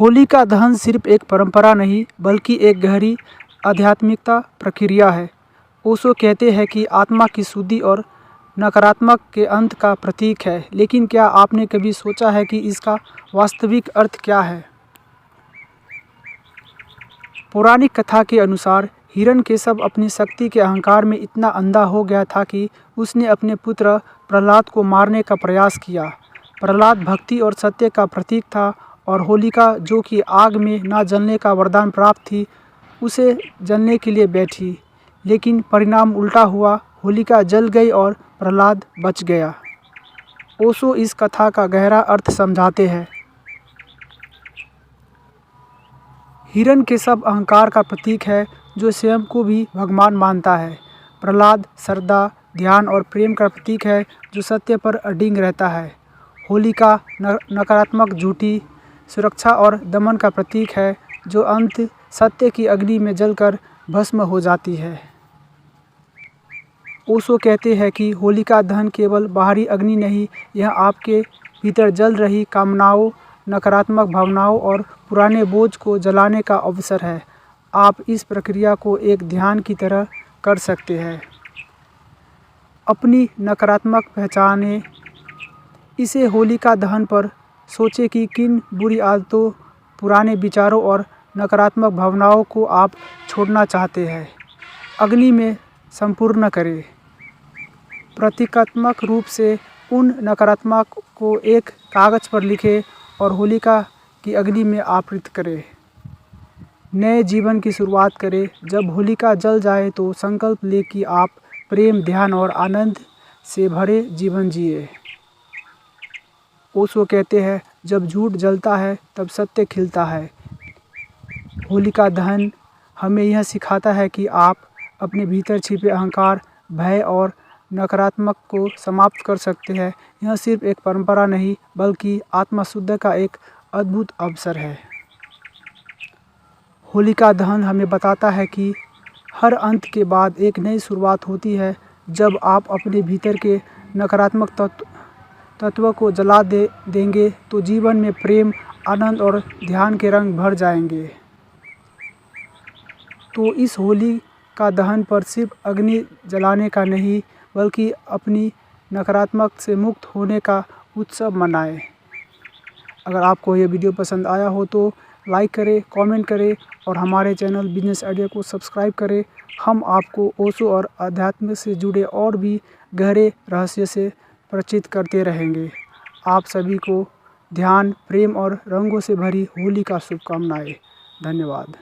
होलिका दहन सिर्फ एक परंपरा नहीं बल्कि एक गहरी आध्यात्मिकता प्रक्रिया है। ओशो कहते हैं कि आत्मा की शुद्धि और नकारात्मक के अंत का प्रतीक है। लेकिन क्या आपने कभी सोचा है कि इसका वास्तविक अर्थ क्या है? पौराणिक कथा के अनुसार हिरण्यकेशव अपनी शक्ति के अहंकार में इतना अंधा हो गया था कि उसने अपने पुत्र प्रहलाद को मारने का प्रयास किया। प्रहलाद भक्ति और सत्य का प्रतीक था और होलिका, जो कि आग में न जलने का वरदान प्राप्त थी, उसे जलने के लिए बैठी। लेकिन परिणाम उल्टा हुआ, होलिका जल गई और प्रहलाद बच गया। ओशो इस कथा का गहरा अर्थ समझाते हैं। हिरण्यकेशव अहंकार का प्रतीक है, जो स्वयं को भी भगवान मानता है। प्रहलाद श्रद्धा, ध्यान और प्रेम का प्रतीक है, जो सत्य पर अडिग रहता है। होलिका नकारात्मक, झूठी, सुरक्षा और दमन का प्रतीक है, जो अंत सत्य की अग्नि में जलकर भस्म हो जाती है। ओशो कहते हैं कि होलिका दहन केवल बाहरी अग्नि नहीं, यह आपके भीतर जल रही कामनाओं, नकारात्मक भावनाओं और पुराने बोझ को जलाने का अवसर है। आप इस प्रक्रिया को एक ध्यान की तरह कर सकते हैं। अपनी नकारात्मक पहचानें। इसे होलिका दहन पर सोचें कि किन बुरी आदतों, पुराने विचारों और नकारात्मक भावनाओं को आप छोड़ना चाहते हैं। अग्नि में संपूर्ण करें। प्रतीकात्मक रूप से उन नकारात्मक को एक कागज़ पर लिखें और होलिका की अग्नि में अर्पित करें। नए जीवन की शुरुआत करें। जब होलिका जल जाए तो संकल्प लें कि आप प्रेम, ध्यान और आनंद से भरे जीवन जिए। ओशो कहते हैं, जब झूठ जलता है तब सत्य खिलता है। होलिका दहन हमें यह सिखाता है कि आप अपने भीतर छिपे अहंकार, भय और नकारात्मक को समाप्त कर सकते हैं। यह सिर्फ एक परंपरा नहीं बल्कि आत्मशुद्धि का एक अद्भुत अवसर है। होलिका दहन हमें बताता है कि हर अंत के बाद एक नई शुरुआत होती है। जब आप अपने भीतर के नकारात्मक तत्व को जला देंगे तो जीवन में प्रेम, आनंद और ध्यान के रंग भर जाएंगे। तो इस होलिका दहन पर सिर्फ अग्नि जलाने का नहीं बल्कि अपनी नकारात्मक से मुक्त होने का उत्सव मनाएं। अगर आपको यह वीडियो पसंद आया हो तो लाइक करें, कमेंट करें और हमारे चैनल बिजनेस आइडिया को सब्सक्राइब करें। हम आपको ओशो और अध्यात्म से जुड़े और भी गहरे रहस्य से परिचित करते रहेंगे। आप सभी को ध्यान, प्रेम और रंगों से भरी होली का शुभकामनाएं। धन्यवाद।